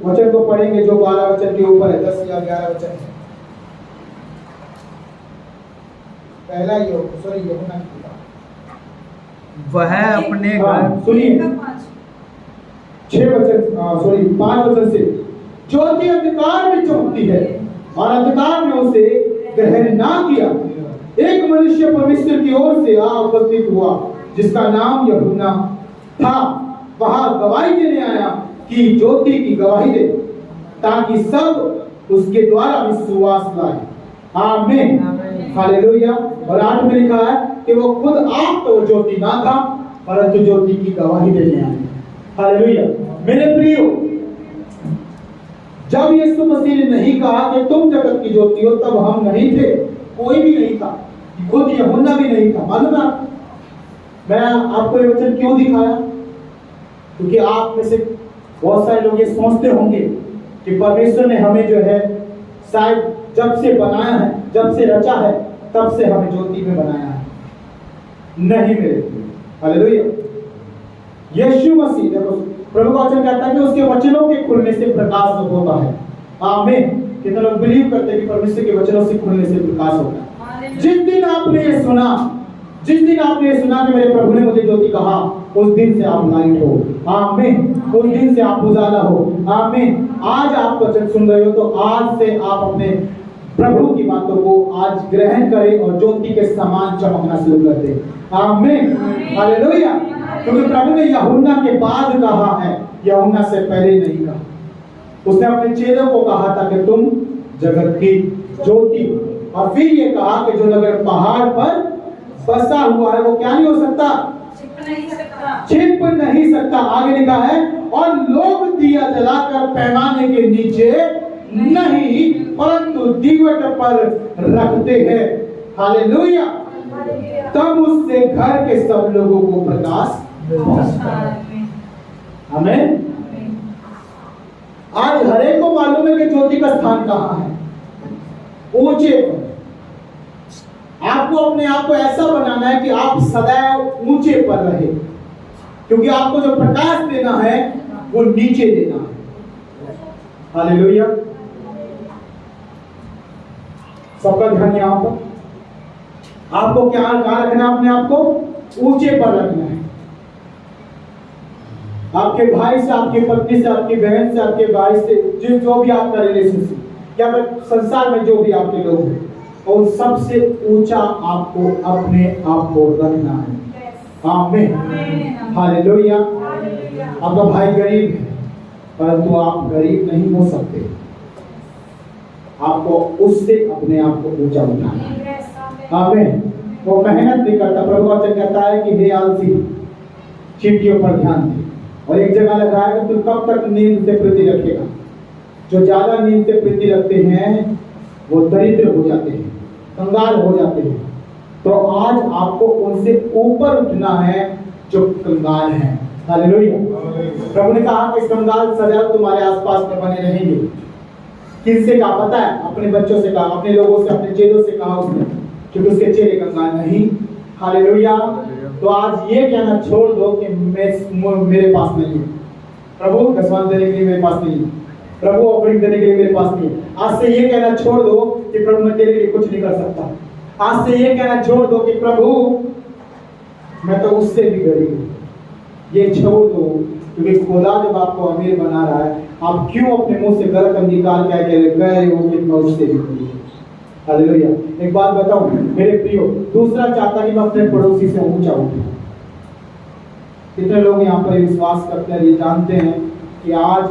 [SPEAKER 1] वचन को पढ़ेंगे जो 12 वचन के ऊपर है, 10 या 11 वचन है। पहला यूहन्ना की किताब।
[SPEAKER 3] वह अपने घर,
[SPEAKER 1] सुनिए 5 वचन से, ज्योति अंधकार में चमकती है और अंधकार में उसे ग्रहण ना किया। एक मनुष्य परमेश्वर की ओर से आ उपस्थित हुआ, जिसका नाम यूहन्ना था। वह गवाही देने आया कि ज्योति की गवाही दे, ताकि सब उसके द्वारा विश्वास लाए। आमीन। हालेलुया। और 8 में लिखा है कि वो खुद आप तो ज्योति ना था, परंतु ज्योति की गवाही देने आए। हालेलुया। मेरे प्रियो, जब यीशु मसीह ने नहीं कहा कि तुम जगत की ज्योति हो, तब हम नहीं थे, कोई भी नहीं था, खुद यूहन्ना भी नहीं था। मालूम है? मैं आपको ये वचन क्यों दिखाया? क्योंकि आप में से बहुत सारे लोग ये सोचते होंगे कि परमेश्वर ने हमें जो है शायद जब से बनाया है, जब से रचा है, तब से हमें ज्योति में बनाया है। नहीं मेरे, हालेलुया। यीशु मसीह, देखो प्रभु का वचन कहता है कि उसके वचनों के खुलने से प्रकाश होता है। आमीन। कितने लोग बिलीव करते हैं कि परमेश्वर के वचनों से खुलने से प्रकाश होता है? जिस दिन आपने ये सुना, जिस दिन आपने ये सुना कि मेरे प्रभु ने मुझे ज्योति कहा, उस दिन से आप लाइट हो। आमीन। उस दिन से आप उजाला हो। आमीन। आज आप वचन सुन रहे हो, तो आज से आप अपने प्रभु की बातों को आज ग्रहण करें और ज्योति के समान चमकना शुरू कर दे। आमीन, हालेलुया। क्योंकि प्रभु ने यूहन्ना के बाद कहा है, यूहन्ना से पहले नहीं कहा। उसने अपने चेलों को कहा था कि तुम जगत की ज्योति हो। और फिर ये कहा कि जो नगर पहाड़ पर बसा हुआ है वो क्या नहीं हो सकता, छिप नहीं सकता। आगे लिखा है, और लोग दिया जलाकर पैमाने के नीचे नहीं परंतु दीवट पर रखते हैं। हालेलुया। तब उससे घर के सब लोगों को प्रकाश पहुंचता है। आमीन। आज हर एक को मालूम है कि ज्योति का स्थान कहाँ है, ऊंचे पर। आपको अपने आप को ऐसा बनाना है कि आप सदैव ऊंचे पर रहे, क्योंकि आपको जो प्रकाश देना है वो नीचे देना है। हालेलुया। सबका ध्यान यहाँ पर। आपको क्या कहाँ रखना है, अपने आप को ऊंचे पर रखना है। आपके भाई से, आपकी पत्नी से, आपकी बहन से, आपके भाई से, जिस जो भी आपका रिलेशनशिप या संसार में जो भी आपके लोग हैं, और सबसे ऊंचा आपको अपने आप को रखना है। आमीन, हालेलुया। आपका भाई गरीब है परंतु आप गरीब नहीं हो सकते। आपको उससे अपने आप को ऊंचा उठाना है। आमीन। वो मेहनत नहीं करता। प्रभु वचन कहता है कि हे आलसी, चींटियों पर ध्यान दे। और एक जगह लगा है कि तू कब तक नींद से प्रीति रखेगा। जो ज्यादा नींद से प्रीति रखते हैं वो दरिद्र हो जाते हैं, कंगाल हो जाते हैं। तो आज आपको उनसे ऊपर उठना है जो कंगाल हैं। हालेलुया। प्रभु ने कहा कि कंगाल सदैव तुम्हारे आसपास में बने रहेंगे। किससे कहा पता है? अपने बच्चों से कहा, अपने लोगों से, अपने चेलों से कहा उसने, क्योंकि उसके चेले कंगाल नहीं। हालेलुया। तो आज ये कहना छोड़ दो कि मेरे पास नहीं है, प्रभु दसवां देने के लिए मेरे पास नहीं है, प्रभु ऑफरिंग देने के लिए मेरे पास नहीं है। आज से ये कहना छोड़ दो कि प्रभु मैं तेरे लिए कुछ नहीं कर सकता। आज से ये कहना छोड़ दो कि प्रभु मैं तो उससे भी गरीब हूँ। ये छोड़ दो, क्योंकि खुदा जब आपको अमीर बना रहा है, आप क्यों अपने मुंह से गलत निकाल के गए हो कि मैं उससे भी गरीब हूँ। हालेलुया। एक बात बताऊं मेरे प्रियो, दूसरा चाहता कि मैं अपने पड़ोसी से ऊंचा उठूं। कितने लोग यहाँ पर विश्वास करते हैं, ये जानते हैं कि आज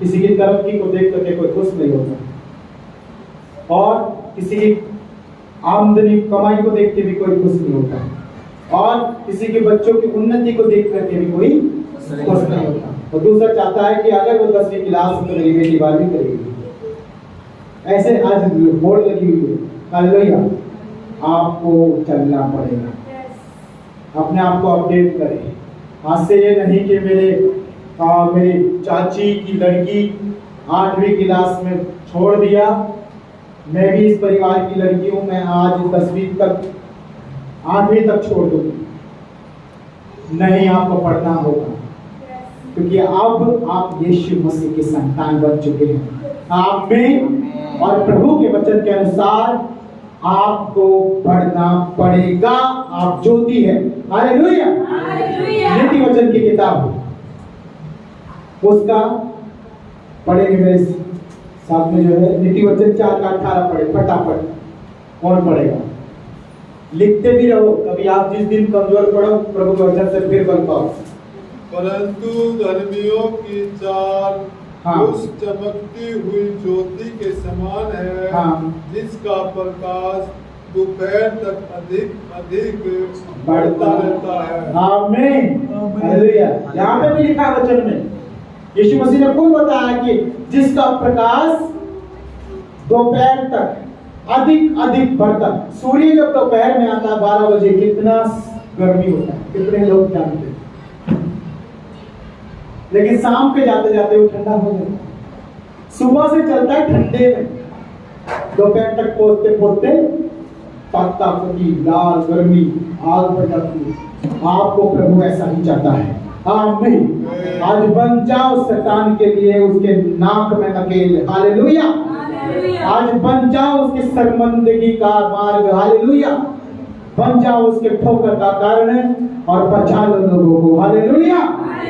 [SPEAKER 1] किसी की तरक्की को देख करके कोई खुश नहीं होता, और किसी की आमदनी कमाई को देख के भी कोई खुश नहीं होता, और किसी के बच्चों की उन्नति को देख करके भी कोई खुश नहीं होता। और दूसरा चाहता है कि अगर वो 10वीं क्लास में मेरी बेटी 12वीं करेगी, ऐसे आज बोर्ड लगी हुई है। हालेलुया। आपको चलना पड़ेगा, अपने आप को अपडेट करें। आज से ये नहीं कि मेरी चाची की लड़की 8वीं क्लास में छोड़ दिया, मैं भी इस परिवार की लड़की हूँ, मैं आज 10वीं तक 8वीं तक छोड़ दूंगी। नहीं, आपको पढ़ना होगा, क्योंकि अब आप यीशु मसीह के संतान बन चुके हैं। आमीन। और प्रभु के वचन के अनुसार आपको पढ़ना पड़ेगा। आप ज्योति है। हालेलुया। नीति वचन की किताब उसका पढ़ेंगे मेरे साथ में, जो है नीति वचन 4:18 पढ़े फटाफट। कौन पढ़ेगा? लिखते भी रहो, कभी आप जिस दिन कमजोर पड़ो प्रभु के वचन से फिर बल पाओ।
[SPEAKER 4] परंतु धर्मियों की चाल उस चमकती हुई ज्योति के समान है, जिसका प्रकाश दोपहर तक अधिक अधिक बढ़ता रहता है। आमीन। हालेलुया। यहाँ पे भी लिखा है वचन में, यीशु मसीह ने खुद बताया कि जिसका प्रकाश दोपहर तक अधिक अधिक बढ़ता। सूर्य जब दोपहर में आता है 12 बजे, कितना गर्मी होता है, कितने लोग जानते हैं, लेकिन शाम पे जाते जाते वो ठंडा हो जाता है। सुबह से चलता है ठंडे में, दोपहर तक पहुंचते पहुंचते पत्ता फटी लाल गर्मी आग बढ़ जाती है। आपको प्रभु ऐसा ही चाहता है। आमीन। आज बन जाओ शैतान के लिए उसके नाक में नकेल। हालेलुया। आज बन जाओ उसकी शर्मिंदगी का मार्ग। हालेलुया। बन जाओ उसके ठोकर का कारण और बचा लो लोगों को। हालेलुया।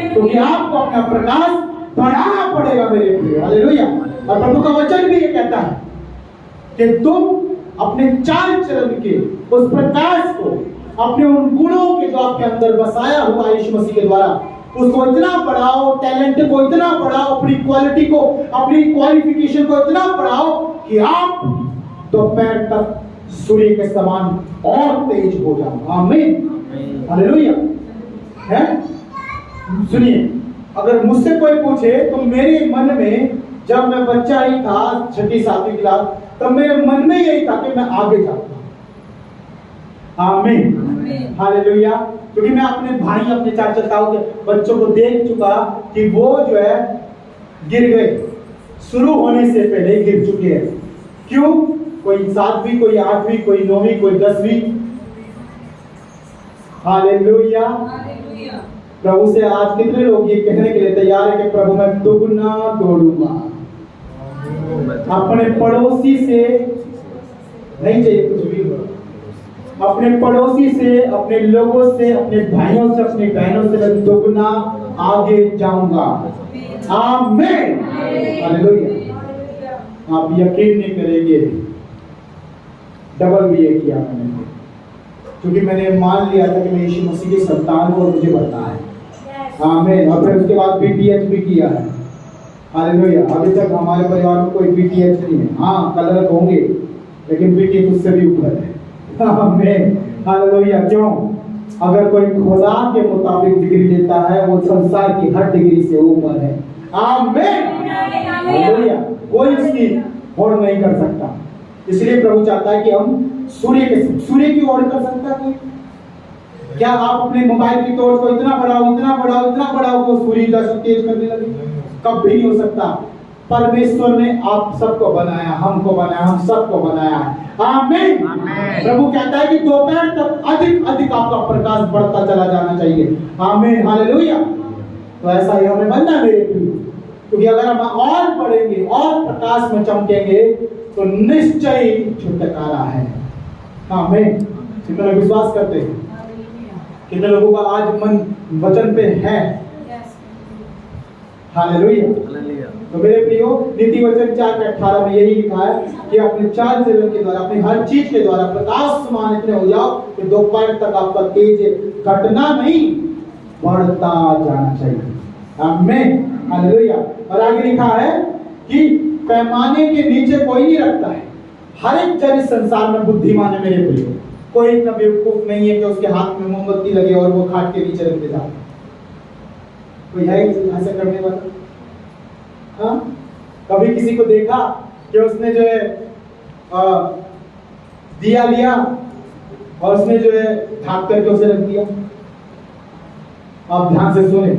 [SPEAKER 4] क्योंकि आपको अपना प्रकाश बढ़ाना पड़ेगा मेरे प्रिय। हालेलुया। और प्रभु का वचन भी ये कहता है
[SPEAKER 1] कि तुम अपने चाल चलन के उस प्रकाश को, अपने उन गुणों के जो आपके अंदर बसाया हुआ यीशु मसीह के द्वारा, उसको इतना बढ़ाओ, टैलेंट को इतना बढ़ाओ, अपनी क्वालिटी को, अपनी क्वालिफिकेशन को इतना बढ़ाओ कि आप दोपहर तक सूर्य के समान और तेज हो जाओ। आमीन, हालेलुया। है, सुनिए, अगर मुझसे कोई पूछे तो मेरे मन में, जब मैं बच्चा ही था 6ठी 7वीं क्लास, तब मेरे मन में यही था कि मैं आगे जाऊंगा। आमीन, हालेलुया। क्योंकि मैं अपने भाई, अपने चाचा ताऊ के बच्चों को देख चुका कि वो जो है गिर गए, शुरू होने से पहले गिर चुके हैं। क्यों? कोई 7वीं, कोई 8वीं, कोई 9वीं, कोई 10वीं। हालेलुया। प्रभु से आज कितने लोग ये कहने के लिए तैयार है कि प्रभु मैं दुगना दौड़ूंगा। अपने पड़ोसी से नहीं चाहिए कुछ भी, अपने पड़ोसी से, अपने लोगों से, अपने भाइयों से, अपनी बहनों से मैं दुगना आगे जाऊंगा। आमीन, हालेलुया। आप यकीन नहीं करेंगे, डबल बीए किया मैंने, क्योंकि मैंने मान लिया था कि मैं यीशु मसीह की संतान हूं और मुझे बनना है। आमीन। और फिर उसके बाद बीटीएच भी किया है। हालेलुया। अभी तक हमारे परिवार में कोई बीटीएच नहीं है। हाँ, कलर होंगे, लेकिन बीटीएच उससे भी ऊपर है। आमीन, हालेलुया। क्यों? अगर कोई खुदा के मुताबिक डिग्री लेता है, वो संसार की हर डिग्री से ऊपर है। आमीन, हालेलुया। कोई उसकी होड़ नहीं कर सकता। इसलिए प्रभु चाहता है कि हम सूर्य की ओर कर सकता है। क्या आप अपने मोबाइल की टॉर्च को इतना बढ़ाओ, इतना बढ़ाओ, इतना बढ़ाओ कि सूर्य जैसा तेज करने लगे? कभी नहीं हो सकता। परमेश्वर ने आप सबको बनाया, हमको बनाया, हम सबको बनाया है। आमीन। प्रभु कहता है कि दोपहर तक अधिक अधिक आपका प्रकाश बढ़ता चला जाना चाहिए। आमीन, हालेलुया। तो ऐसा ही हमें बनना है मेरे प्रिय, क्योंकि अगर हम और बढ़ेंगे और प्रकाश में चमकेंगे तो निश्चय छुटकारा है। आमीन। कितने लोग विश्वास करते हैं? कितने लोगों का आज मन वचन पे है? हालेलुया। तो मेरे प्रियो, नीति वचन 4:18 में यही लिखा है कि अपने चाल चलन के द्वारा, अपनी हर चीज के द्वारा प्रकाश समान इतने हो जाओ कि दोपहर तक आपका तेज घटना नहीं, बढ़ता जाना चाहिए। आमीन, हालेलुया। और आगे लिखा है कि पैमाने के नीचे कोई नहीं रखता है। हर एक जन इस संसार में बुद्धिमान है मेरे प्रियो। कोई इतना बेवकूफ नहीं है कि उसके हाथ में मोमबत्ती लगे और वो खाट के नीचे रख दे जाए। कोई है ऐसा करने वाला? हाँ, कभी किसी को देखा कि उसने जो है दिया लिया और उसने जो है ढाक करके उसे रख दिया? आप ध्यान से सुने,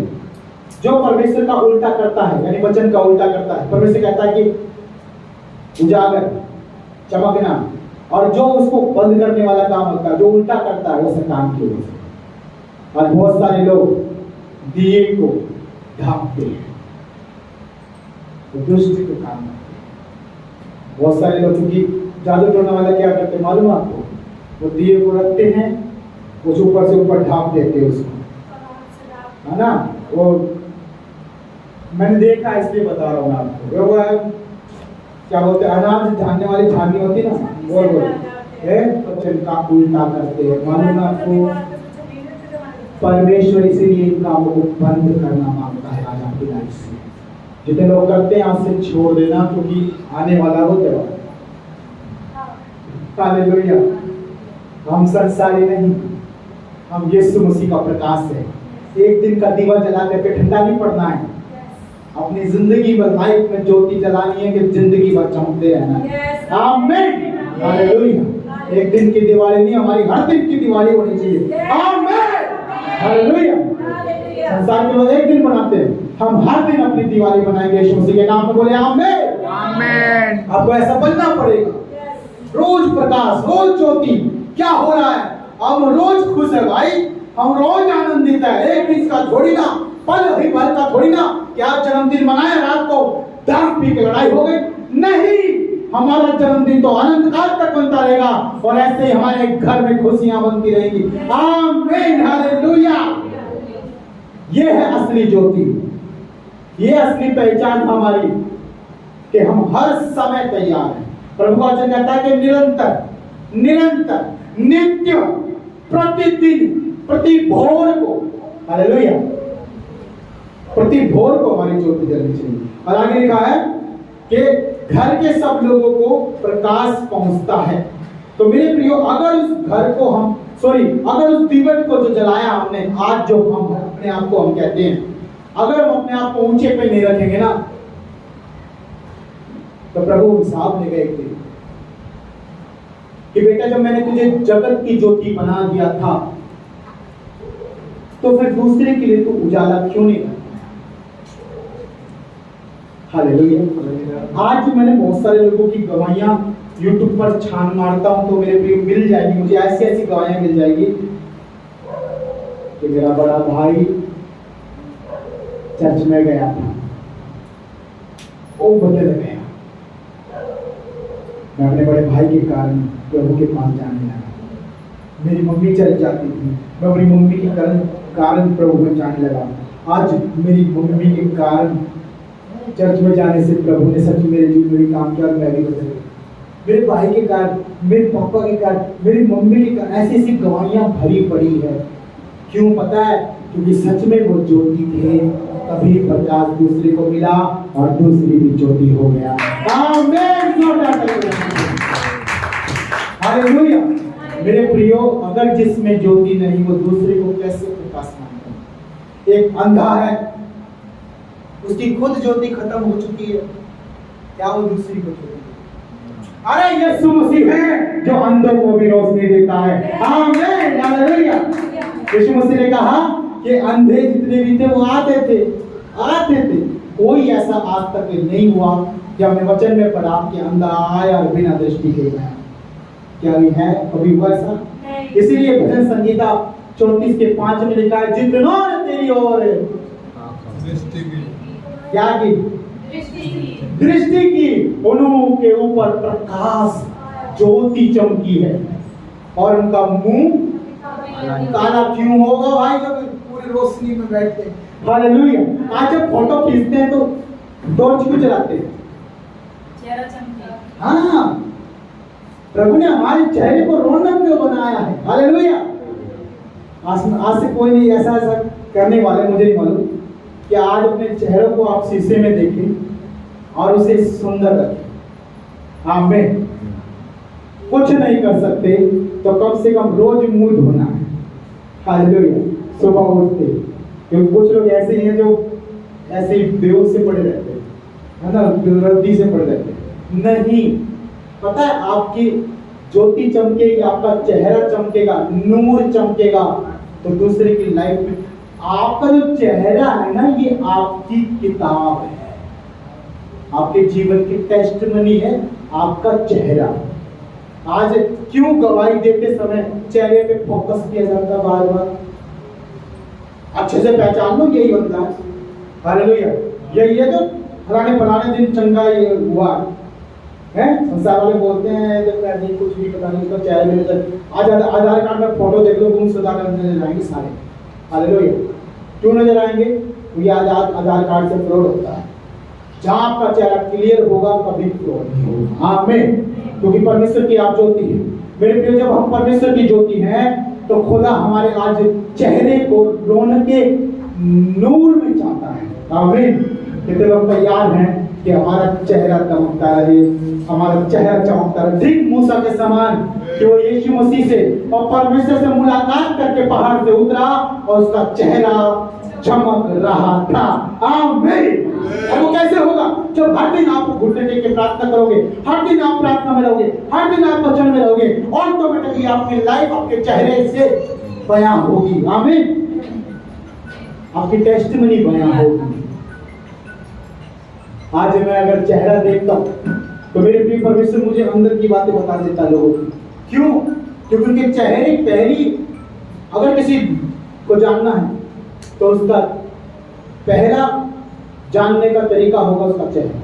[SPEAKER 1] जो परमेश्वर का उल्टा करता है, यानी वचन का उल्टा करता है, परमेश्वर कहता है कि उजागर, चमकना, और जो उसको बंद करने वाला काम होता है, जो उल्टा करता है, वो शैतान की ओर से। और बहुत सारे लोग दिए को ढांकते हैं, दुष्ट के काम करते हैं। बहुत सारे लोग, क्योंकि जादू टोना वाला क्या करते हैं मालूम आपको? वो दिए को रखते हैं, कुछ ऊपर से ऊपर ढांक देते हैं उसको, है ना? वो मैंने देखा, इसलिए बता रहा हूँ आपको। वो क्या बोलते हैं, अनाज झाड़ने वाली झाड़नी होती है ना, वो है वचन का उल्टा करते हैं। मालूम आपको? परमेश्वर इसीलिए इन कामों को बंद करना मांगता है आज आपकी लाइफ से। जितने लोग करते हैं आज से छोड़ देना, क्योंकि आने वाला हो त्योहार। हालेलुया। हम संसारी नहीं, हम यीशु मसीह का प्रकाश है। एक दिन का दीवा जला करके ठंडा नहीं पड़ना है। अपनी जिंदगी भर लाइफ में ज्योति जलानी है कि जिंदगी भर चमकते रहना। आमीन, हालेलुया। एक दिन की दिवाली नहीं, हमारी हर दिन की दिवाली होनी चाहिए। आमीन, हालेलुया। संसार के लोग एक दिन बनाते हैं, हम हर दिन अपनी दिवाली बनाएंगे यीशु मसीह के नाम में। बोले आमीन, आमीन। आपको ऐसा बनना पड़ेगा। रोज प्रकाश, रोज ज्योति। क्या हो रहा है? हम रोज खुश है भाई, हम रोज आनंदित है। एक दिन का थोड़ी ना, पल ही भर का थोड़ी ना क्या जन्मदिन मनाया, रात को दारू पी के लड़ाई हो गई। नहीं, हमारा जन्मदिन तो अनंत काल तक बनता रहेगा और ऐसे ही हमारे घर में खुशियां बनती रहेंगी। आमीन, हालेलुया। ये है असली ज्योति, ये असली पहचान हमारी, कि हम हर समय तैयार हैं,
[SPEAKER 4] प्रभु का वचन कहता है कि निरंतर निरंतर नित्य प्रतिदिन प्रति भोर को, हालेलुया, प्रति भोर को हमारी ज्योति जलनी चाहिए। और आगे लिखा है कि घर के सब लोगों को प्रकाश पहुंचता है। तो मेरे प्रियो, अगर उस घर को हम अगर उस दीवट को जो जलाया हमने, आज जो हम अपने आप को हम कहते हैं, अगर हम अपने आप को ऊंचे पे नहीं रखेंगे ना, तो प्रभु हिसाब लेगा एक दिन कि बेटा जब मैंने तुझे जगत की ज्योति बना दिया था, तो फिर दूसरे के लिए तू उजाला क्यों नहीं करता? हालेलुया। आज मैंने बहुत सारे लोगों की गवाहियां YouTube पर छान मारता हूं, तो मेरे प्रिय मिल जाएगी, मुझे ऐसी ऐसी गवाहियां मिल जाएगी कि मेरा बड़ा भाई चर्च में गया था, वो बदल गया, मैं अपने बड़े भाई के कारण प्रभु के पास जाने लगा, मेरी मम्मी चल जाती थी, मैं अपनी मम्मी के कारण प्रभु में जाने लगा, आज मेरी मम्मी के कारण चर्च में जाने से प्रभु ने सच मेरे जीवन में काम किया और मैं भी बदल गया, मेरे भाई के कारण, मेरे पापा के कारण, मेरी मम्मी के कारण, ऐसी ऐसी गवाहियां भरी पड़ी है। क्यों पता है? क्योंकि सच में वो ज्योति थे, तभी प्रकाश दूसरे को मिला और दूसरी भी ज्योति हो गया। हालेलुया। मेरे प्रियो, अगर जिसमें ज्योति नहीं, वो दूसरे को कैसे प्रकाश मानेगा? एक अंधा है, उसकी खुद ज्योति खत्म हो चुकी है, क्या वो दूसरी को ज्योति? अरे यीशु मसीह है जो अंधों को भी रोशनी देता है। आमीन, हालेलुया। यीशु मसीह ने कहा कि अंधे जितने भी थे वो आते थे। कोई ऐसा आज तक नहीं हुआ कि हमने वचन में पढ़ा कि अंधा आया और बिना दृष्टि के गया। क्या भी है? कभी हुआ ऐसा? इसीलिए भजन संगीता 34:5 में लिखा है, जितना तेरी ओर क्या की दृष्टि की, उनके ऊपर प्रकाश ज्योति चमकी है और उनका मुंह काला क्यों होगा भाई, जब पूरी रोशनी में बैठते हैं। हालेलुया। आज जब फोटो खींचते हैं तो टॉर्च क्यों जलाते हैं?
[SPEAKER 2] चेहरा चमके।
[SPEAKER 4] हाँ, प्रभु ने हमारे चेहरे को रौनक क्यों बनाया है? हालेलुया। आज से कोई नहीं ऐसा करने वाले, मुझे नहीं मालूम, कि आज अपने चेहरे को आप शीशे में देखें और उसे सुंदर रखें। आमीन। कुछ नहीं कर सकते तो कम से कम रोज मुंह धोना है। हालेलुया। सुबह उठते, क्योंकि कुछ लोग ऐसे हैं जो ऐसे ही बेहोश से पड़े रहते हैं, है ना, रद्दी से पड़े रहते हैं। नहीं, पता है, आपकी ज्योति चमकेगी, आपका चेहरा चमकेगा, नूर चमकेगा, तो दूसरे की लाइफ में आपका जो चेहरा है ना, ये आपकी किताब है, आपके जीवन की टेस्टमनी है आपका चेहरा। आज क्यों गवाही देते समय चेहरे पे फोकस किया जाता बार बार? अच्छे से पहचान लो, यही बंदा है। हालेलुया। यही है जो फलाने दिन चंगा ये हुआ है। संसार वाले बोलते हैं जब नहीं, कुछ भी पता नहीं, उसका चेहरे में आज आधार कार्ड में फोटो देख लो, गुमशुदा नजर आएंगे सारे। हालेलुया। क्यों नजर आएंगे? क्योंकि आज आधार कार्ड से फ्रॉड होता है। जहां आपका चेहरा क्लियर होगा कभी फ्रॉड नहीं होगा। आमीन। क्योंकि परमेश्वर की आप ज्योति है। मेरे प्रिय, जब हम परमेश्वर की ज्योति हैं तो खुदा हमारे आज चेहरे को रौनक के नूर में चाहता है। आमीन। कितने लोग तैयार हैं कि हमारा चेहरा चमकता रहे, हमारा चेहरा चमकता रहे, ठीक मूसा के समान, कि वो यीशु मसीह से और परमेश्वर से मुलाकात करके पहाड़ से उतरा और उसका चेहरा चमक रहा था। आमीन। और वो कैसे होगा? जब हर दिन आप घुटने टेक के प्रार्थना करोगे, हर दिन आप प्रार्थना में रहोगे, हर दिन आप वचन में रहोगे, ऑटोमेटिकली आपकी लाइफ आपके चेहरे से बयां होगी। आमीन। आपकी टेस्टिमनी बयां होगी। आज मैं अगर चेहरा देखता हूं तो मेरे प्रिय परमेश्वर मुझे अंदर की बातें बता देता लोगों की। क्यों? क्योंकि उनके चेहरे पहली, अगर किसी को जानना है तो उसका पहला जानने का तरीका होगा उसका चेहरा।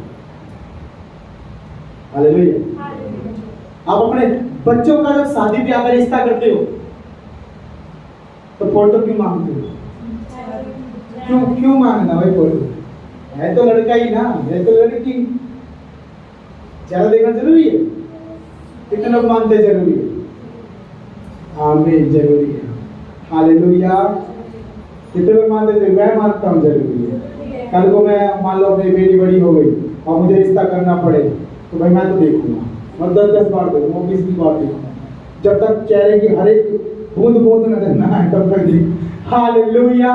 [SPEAKER 4] हालेलुया। आप अपने बच्चों का जब शादी ब्याह का रिश्ता करते हो तो फोटो क्यों मांगते हो? क्यों मांगना भाई फोटो? है तो लड़का ही ना, है तो लड़की, चेहरा देखना जरूरी है। कितने लोग मानते हैं जरूरी है? आमीन, जरूरी है। हालेलुया। कितने लोग मानते थे? मैं मानता हूँ जरूरी है। कल को मैं मान लो मेरी बेटी बड़ी हो गई और मुझे रिश्ता करना पड़े तो भाई मैं तो देखूंगा और 10-10 बार देखूंगा, 20-20 बार देखूंगा, जब तक चेहरे की हर एक बूंद बूंद नजर ना आए तब तक देख। हालेलुया।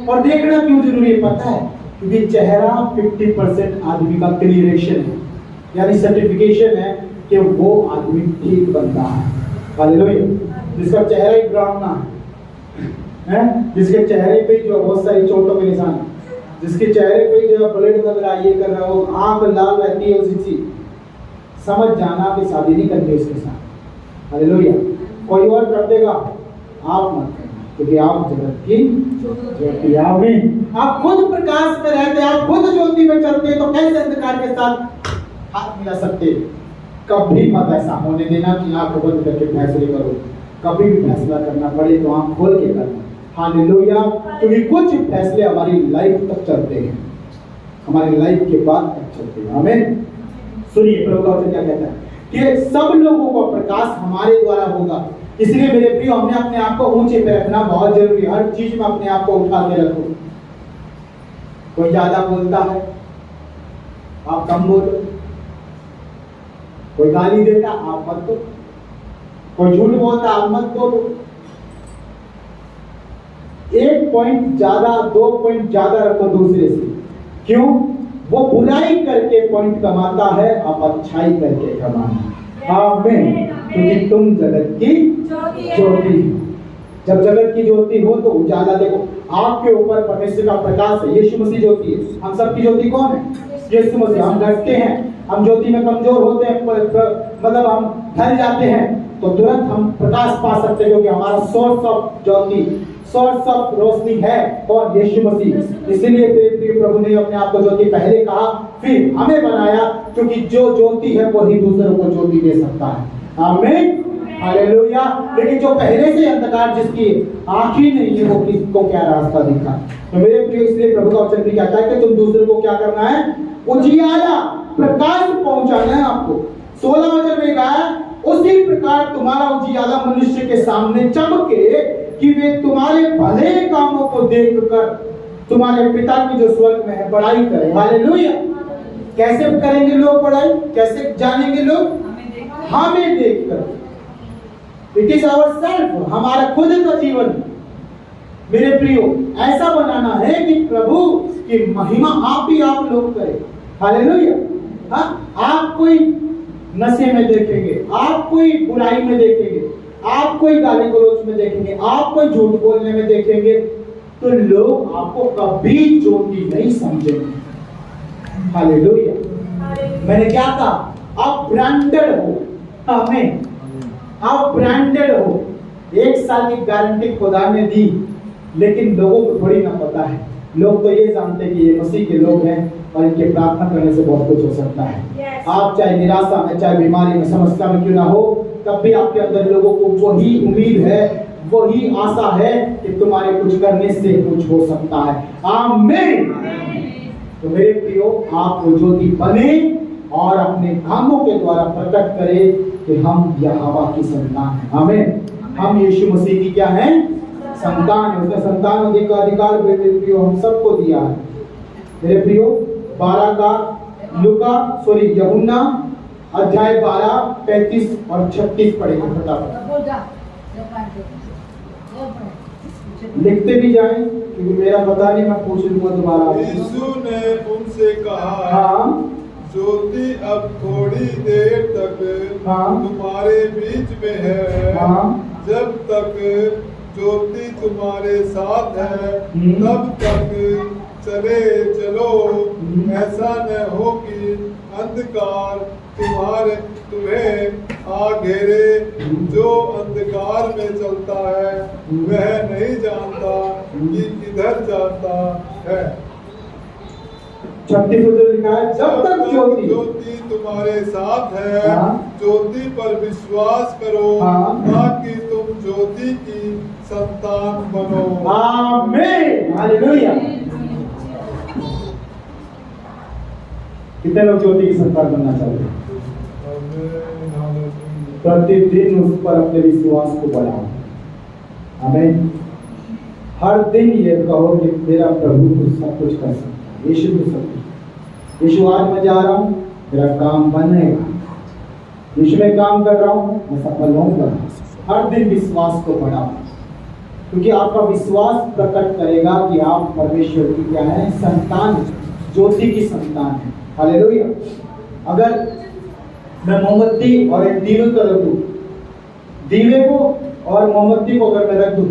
[SPEAKER 4] और देखना क्यों जरूरी है पता है? क्योंकि चेहरा 50% आदमी का क्लियरेशन है, यानी सर्टिफिकेशन है कि वो आदमी ठीक बनता है। हालेलुया। जिसका चेहरा ही डरावना है, जिसके चेहरे पे जो बहुत सारी चोटों के निशान है, जिसके चेहरे पे जो ब्लड लग रहा है, ये कर रहा है, वो आंख लाल रहती है, उसी समझ जाना कि शादी नहीं करनी उसके साथ। हालेलुया। कोई और कर देगा, आप मत करना, क्योंकि आप जगत की ज्योति। आमीन। आप खुद प्रकाश में रहते, आप खुद ज्योति में चलते, तो कैसे अंधकार के साथ हाथ मिला सकते? कभी मत ऐसा होने देना कि आंख बंद करके फैसले करो। कभी भी फैसला करना पड़े तो आंख खोल के करना। हालेलुया। क्योंकि कुछ फैसले हमारी लाइफ तक चलते हैं, हमारी लाइफ के बाद तक चलते हैं। आमीन। सुनिए प्रभु का वचन क्या कहता है कि सब लोगों को प्रकाश हमारे द्वारा होगा। इसलिए मेरे प्रिय, हमने अपने आप को ऊंचे पे रखना बहुत जरूरी है। हर चीज में अपने आप को उठा के रखो। कोई ज्यादा बोलता है, आप कम बोलो। कोई गाली देता, आप मत दो। कोई झूठ बोलता, आप मत बोलो। 1 पॉइंट ज्यादा, 2 पॉइंट ज्यादा रखो दूसरे से। क्यों? वो बुराई करके पॉइंट कमाता है, आप अच्छाई करके कमाना। आमीन। क्योंकि तुम जगत की ज्योति। जब जगत की ज्योति हो तो उजाला देखो। आपके ऊपर परमेश्वर का प्रकाश है। यीशु मसीह ज्योति है। हम सबकी ज्योति कौन है? यीशु मसीह। हम डरते हैं, हम ज्योति में कमजोर होते हैं, मतलब हम ढल जाते हैं, तो तुरंत हम प्रकाश पा सकते हैं, क्योंकि हमारा सोर्स ऑफ ज्योति, सोर्स ऑफ रोशनी है और यीशु मसीह। इसीलिए प्रभु ने अपने आप को ज्योति पहले कहा, फिर हमें बनाया, क्योंकि जो ज्योति है वही दूसरों को ज्योति दे सकता है। आमीन। हालेलुया। लेकिन जो पहले से अंधकार, जिसकी आंख ही नहीं है, वो किसको क्या रास्ता दिखा? तो मेरे प्रिय, इसलिए प्रभु का वचन भी कहता है कि तुम दूसरों को क्या करना है? उजियाला, प्रकाश पहुंचाना है आपको। 16 वचन में कहा है, उसी प्रकार तुम्हारा उजियाला मनुष्य के सामने चमके कि वे तुम्हारे भले कामों को देखकर तुम्हारे पिता की जो स्वर्ग में है बड़ाई करें। हालेलुया। कैसे करेंगे लोग बड़ाई? कैसे जानेंगे लोग? हमें देखकर। इट इज आवर सेल्फ, हमारा खुद का जीवन। मेरे प्रियो, ऐसा बनाना है कि प्रभु की महिमा आप ही आप लोग करें। हालेलुया। हाँ, आप कोई नशे में देखेंगे, आप कोई बुराई में देखेंगे, आप कोई गाली गलौज में देखेंगे, आप कोई झूठ बोलने में देखेंगे, तो लोग आपको कभी ज्योति नहीं समझेंगे। हालेलुया। मैंने क्या कहा? आप ब्रांडेड हो। आमीन। आप ब्रांडेड हो। 1 साल की गारंटी खुदा ने दी, लेकिन लोगों को थोड़ी ना पता है। लोग तो ये जानते हैं कि ये मसीह के लोग हैं और इनके प्रार्थना करने से बहुत कुछ हो सकता है। आप चाहे निराशा में, चाहे बीमारी में, समस्या में क्यों ना हो, तब भी आपके अंदर लोगों को वही उम्मीद है, वही आशा है कि तुम्हारे कुछ करने से कुछ हो सकता है। आमीन। तो मेरे प्रियो, आप वो ज्योति बने और अपने कामों के द्वारा प्रकट करें कि हम यहोवा की संतान हैं। आमीन। हम यीशु मसीह की क्या हैं? संतान है। उसने संतान अधिकार मेरे प्रियो हम सबको दिया है। मेरे प्रियो, 12 का यूहन्ना अध्याय 12, 35 और 36 पढ़ेंगे। फटाफट लिखते भी जाएं, क्योंकि मेरा पता नहीं, मैं पूछ लूंगा दोबारा।
[SPEAKER 5] यीशु ने उनसे कहा,
[SPEAKER 4] हाँ,
[SPEAKER 5] ज्योति अब थोड़ी देर तक तुम्हारे बीच में है। जब तक ज्योति तुम्हारे साथ है तब तक चले चलो। ऐसा न हो कि अंधकार तुम्हें आ घेरे। जो अंधकार में चलता है वह नहीं जानता कि किधर जाता है।
[SPEAKER 4] 36 में लिखा है, जब तक
[SPEAKER 5] ज्योति तुम्हारे साथ है, ज्योति पर विश्वास करो ताकि तुम ज्योति की संतान बनो।
[SPEAKER 4] आमीन। हालेलुया। कितने लोग ज्योति की संतान बनना चाहते हैं?
[SPEAKER 1] प्रतिदिन उस पर अपने विश्वास को बढ़ाओ। आमीन। हर दिन ये कहो कि मेरा प्रभु तो सब कुछ कर सकता है, यीशु तो सब कुछ। यीशु आज मैं जा रहा हूँ, मेरा काम बनेगा। यीशु में काम कर रहा हूँ, मैं सफल होऊंगा। हर दिन विश्वास को बढ़ाओ, क्योंकि आपका विश्वास प्रकट करेगा कि आप परमेश्वर की क्या है, संतान, ज्योति की संतान है। हालेलुया। अगर मैं मोमबत्ती और एक दीवे को रख दूं, दीवे को और मोमबत्ती को अगर मैं रख दूं,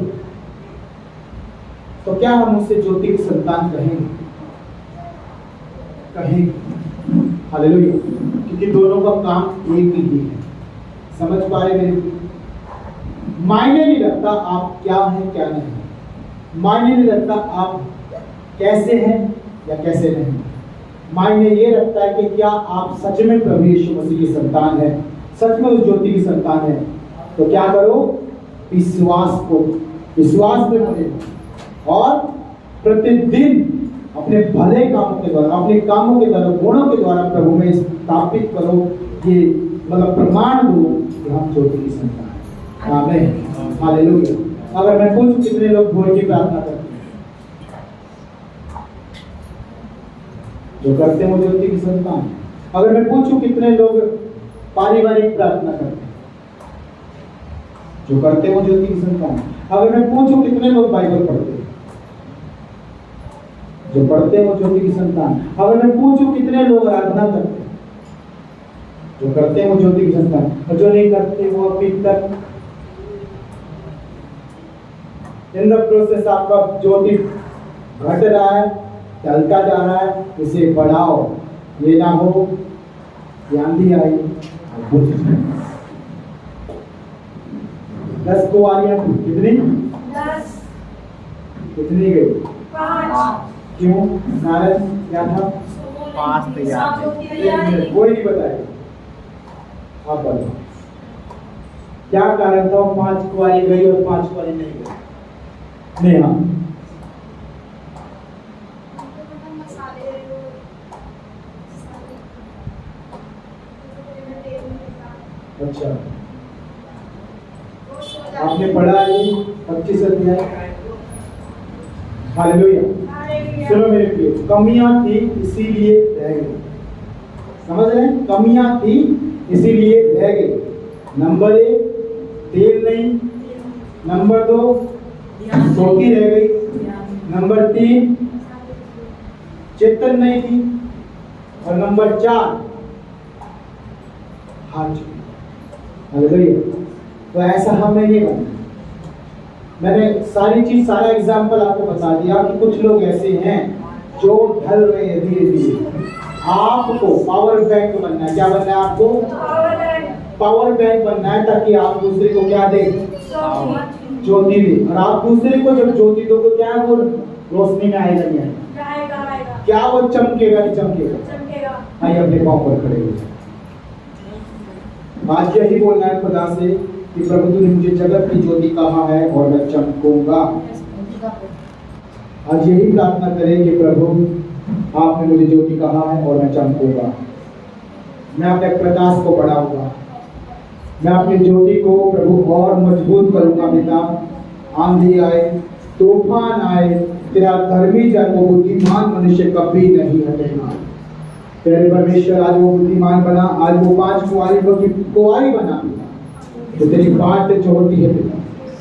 [SPEAKER 1] तो क्या हम उससे ज्योति की संतान कहेंगे? कहेंगे। हालेलुया। क्योंकि दोनों का काम एक ही है। समझ पा रहे मेरे? मायने नहीं रखता आप क्या हैं क्या नहीं, मायने नहीं रखता आप कैसे हैं या कैसे नहीं, मायने ये रखता है कि क्या आप सच में प्रभु यीशु मसीह की संतान है, सच में उस ज्योति की संतान है। तो क्या करो? विश्वास पे बने और प्रतिदिन अपने भले कामों के द्वारा, अपने कामों के द्वारा, गुणों के द्वारा प्रभु में स्थापित करो, ये मतलब प्रमाण दो कि हम ज्योति की संतान है। आमीन। हालेलुया। अगर मैं पूछूं कितने लोग भोर की प्रार्थना करते हैं? जो करते हैं वो ज्योति की संतान है। अगर मैं पूछूं कितने लोग पारिवारिक प्रार्थना करते हैं? जो करते हैं वो ज्योति की संतान है। अगर मैं पूछूं कितने लोग बाइबल पढ़ते हैं? जो पढ़ते हैं वो ज्योति की संतान है। अगर मैं पूछूं कितने लोग आराधना करते हैं? जो करते हैं वो ज्योति की संतान है। और जो नहीं करते वो अभी तक इन द प्रोसेस आपका ज्योति घट रहा है, चलता जा रहा है। इसे बढ़ाओ, ये ना हो कि आंधी आई और बुझ जाए। 10 कुंवारियां थी, कितनी?
[SPEAKER 2] 10,
[SPEAKER 1] कितनी गई?
[SPEAKER 2] 5,
[SPEAKER 1] क्यों? कारण क्या था?
[SPEAKER 3] 5 तैयार थे।
[SPEAKER 1] एक मिनट, कोई नहीं बताएगा, आप बताओ क्या कारण था? 5 कुंवारी गई और 5 कुंवारी नहीं गई। नहीं, हाँ, अच्छा, आपने पढ़ा है 25 अध्याय। हालेलुया। सुनो मेरे प्रिय, कमियां थी इसीलिए रह गई। समझ रहे हैं? कमियां थी इसीलिए रह गई। नंबर 1 तेल नहीं, नंबर 2 सोती रह गई, नंबर 3 चेतन नहीं थी, और नंबर 4 हार चुकी। हालेलुया। तो ऐसा हमें नहीं बनना। मैंने सारा एग्जाम्पल आपको बता दिया कि कुछ लोग ऐसे हैं जो ढल रहे हैं धीरे धीरे। आपको पावर बैंक बनना है। क्या बनना है आपको? पावर बैंक बनना है, ताकि आप दूसरे को क्या दे? ज्योति दे। और आप दूसरे को जब ज्योति दोगे, क्या वो रोशनी में आएगा नहीं आएगा? क्या वो चमकेगा नहीं चमकेगा? आइए अपने पाँव पर खड़े हो। आज यही बोलना है खुदा से कि प्रभु तूने मुझे जगत की ज्योति कहा है और मैं चमकूंगा। आज यही प्रार्थना करें कि प्रभु आपने मुझे ज्योति कहा है और मैं चमकूंगा। मैं अपने प्रकाश को बढ़ाऊंगा, मैं अपनी ज्योति को प्रभु और मजबूत करूंगा। पिता, आंधी आए, तूफान आए, तेरा धर्मी जन वो बुद्धिमान मनुष्य कभी नहीं हटेगा। तेरे परमेश्वर आज वो बुद्धिमान बना, आज वो 5 कुंवारियों की कुंवारी बना जो तेरी बाट ज्योति है। पिता,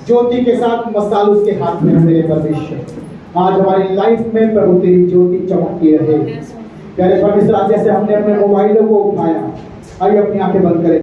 [SPEAKER 1] ज्योति के साथ मसाल उसके हाथ में है। मेरे परमेश्वर, आज हमारी लाइफ में प्रभु तेरी ज्योति चमकती रहे। प्यारे परमेश्वर, आज जैसे हमने अपने मोबाइलों को उठाया, आइए अपनी आंखें बंद करें।